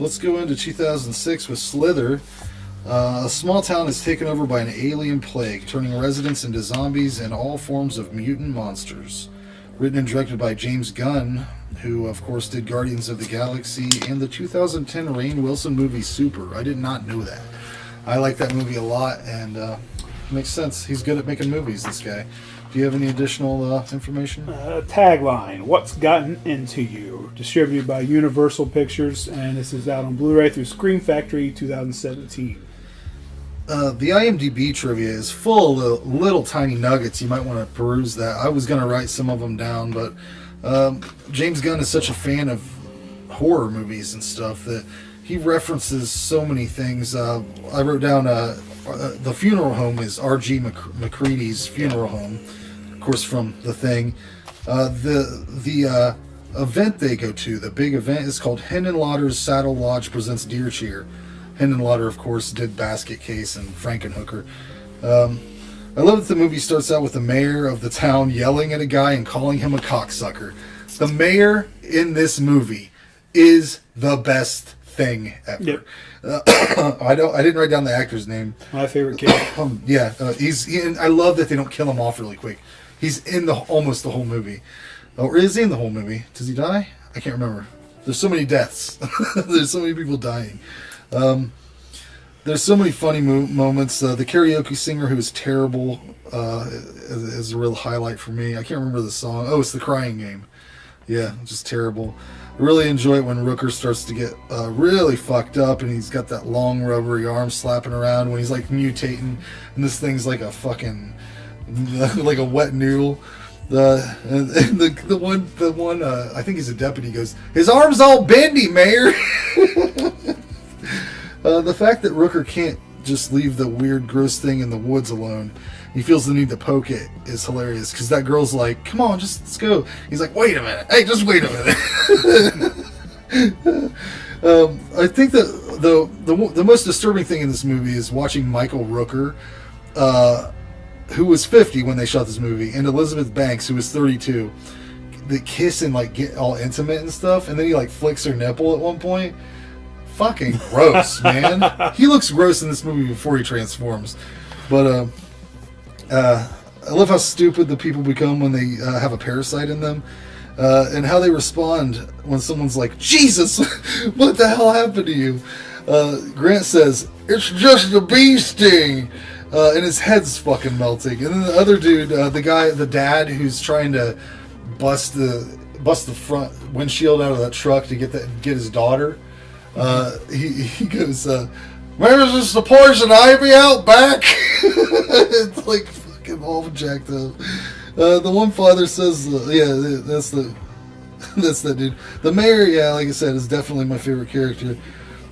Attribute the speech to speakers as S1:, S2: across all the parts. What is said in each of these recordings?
S1: let's go into 2006 with Slither. A small town is taken over by an alien plague, turning residents into zombies and all forms of mutant monsters. Written and directed by James Gunn, who, of course, did Guardians of the Galaxy and the 2010 Rainn Wilson movie Super. I did not know that. I like that movie a lot, and makes sense. He's good at making movies, this guy. Do you have any additional information?
S2: Tagline, What's Gotten Into You? Distributed by Universal Pictures, and this is out on Blu-ray through Scream Factory 2017.
S1: The IMDb trivia is full of little tiny nuggets. You might want to peruse that. I was going to write some of them down, but James Gunn is such a fan of horror movies and stuff that he references so many things. I wrote down the funeral home is R.G. McCready's funeral home, of course, from The Thing. The event they go to, the big event, is called Henenlotter's Saddle Lodge Presents Deer Cheer. Henenlotter, of course, did Basket Case and Frankenhooker. I love that the movie starts out with the mayor of the town yelling at a guy and calling him a cocksucker. The mayor in this movie is the best thing ever.
S2: Yep.
S1: I didn't write down the actor's name.
S2: My favorite kid.
S1: I love that they don't kill him off really quick. He's in almost the whole movie. Or is he in the whole movie? Does he die? I can't remember. There's so many deaths. There's so many people dying. There's so many funny moments. The karaoke singer who is terrible is a real highlight for me. I can't remember the song. Oh, it's The Crying Game. Yeah, just terrible. I really enjoy it when Rooker starts to get really fucked up and he's got that long rubbery arm slapping around when he's like mutating and this thing's like a fucking like a wet noodle. The one I think he's a deputy goes, his arm's all bendy, Mayor. The fact that Rooker can't just leave the weird, gross thing in the woods alone, he feels the need to poke it, is hilarious. Because that girl's like, come on, let's go. He's like, wait a minute. Hey, just wait a minute. I think that the most disturbing thing in this movie is watching Michael Rooker, who was 50 when they shot this movie, and Elizabeth Banks, who was 32. They kiss and like get all intimate and stuff, and then he like flicks her nipple at one point. Fucking gross, man. He looks gross in this movie before he transforms. But I love how stupid the people become when they have a parasite in them. And how they respond when someone's like, Jesus, what the hell happened to you? Grant says, it's just a bee sting. And his head's fucking melting. And then the other dude, the dad who's trying to bust the front windshield out of that truck to get his daughter. He goes, where is this, the poison ivy out back? It's like fucking all jacked up. The one father says, that's that dude. The mayor, like I said, is definitely my favorite character.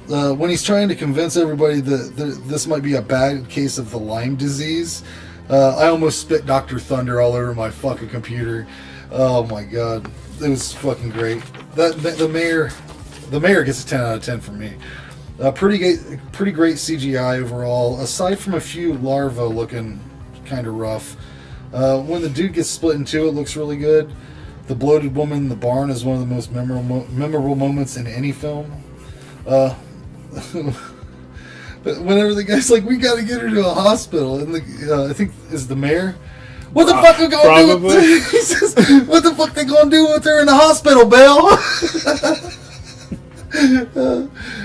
S1: When he's trying to convince everybody that this might be a bad case of the Lyme disease, I almost spit Dr. Thunder all over my fucking computer. Oh my god, it was fucking great. The mayor gets a 10 out of 10 from me. Pretty great CGI overall, aside from a few larvae looking kind of rough. When the dude gets split in two, it looks really good. The bloated woman in the barn is one of the most memorable moments in any film. But whenever the guy's like, we gotta get her to a hospital, and I think is the mayor. What the fuck are we gonna do with her? He says, what the fuck they gonna do with her in the hospital, Bill?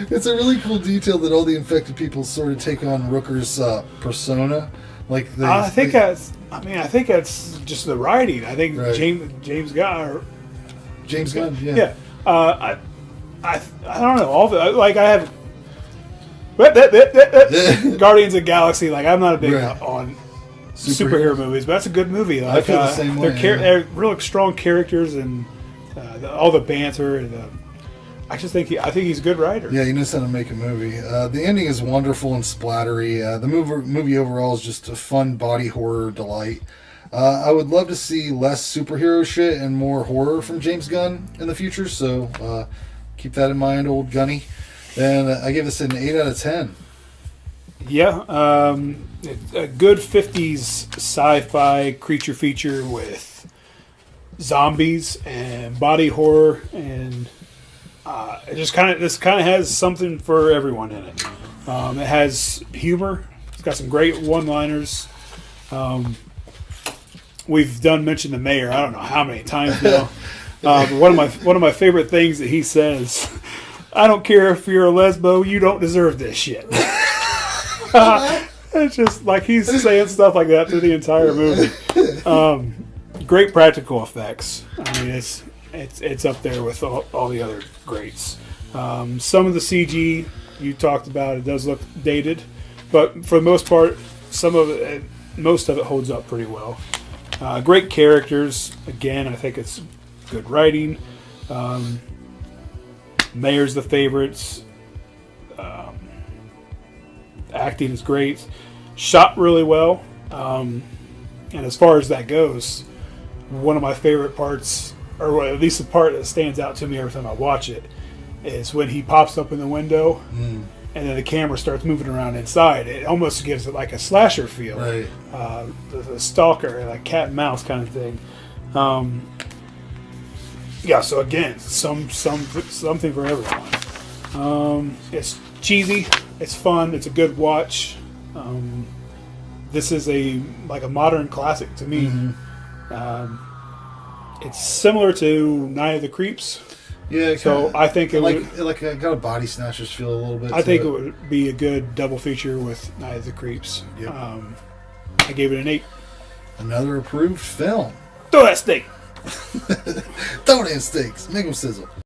S1: It's a really cool detail that all the infected people sort of take on Rooker's persona. Like
S2: I think that's just the writing. I think
S1: right.
S2: James Gunn.
S1: James Gunn, yeah.
S2: Yeah. I don't know. All the, like I have Guardians of the Galaxy. Like I'm not a big on superhero movies, but that's a good movie. Like,
S1: I feel the same way.
S2: They're real strong characters and all the banter and. I think he's a good writer.
S1: Yeah, he knows how to make a movie. The ending is wonderful and splattery. The movie overall is just a fun body horror delight. I would love to see less superhero shit and more horror from James Gunn in the future, so keep that in mind, old Gunny. And I give this an 8 out of 10.
S2: Yeah, a good 50s sci-fi creature feature with zombies and body horror and This kind of has something for everyone in it. It has humor. It's got some great one-liners. We've mentioned the mayor. I don't know how many times now. But one of my favorite things that he says, "I don't care if you're a lesbo, you don't deserve this shit." It's just like he's saying stuff like that through the entire movie. Great practical effects. I mean, it's up there with all the other greats. Some of the CG you talked about, it does look dated, but for the most part, most of it holds up pretty well. Great characters. Again, I think it's good writing. Mayor's the favorites. Acting is great. Shot really well. And as far as that goes, one of my favorite parts, or at least the part that stands out to me every time I watch it, is when he pops up in the window and then the camera starts moving around inside. It almost gives it like a slasher feel.
S1: Right.
S2: The stalker, like cat and mouse kind of thing. Yeah, so again, something for everyone. It's cheesy, it's fun, it's a good watch. This is a modern classic to me. It's similar to Night of the Creeps.
S1: Yeah,
S2: so I think it
S1: got a Body Snatchers feel a little bit.
S2: I think it would be a good double feature with Night of the Creeps.
S1: Yep.
S2: I gave it an 8.
S1: Another approved film.
S2: Throw that steak.
S1: Throw it in steaks. Make them sizzle.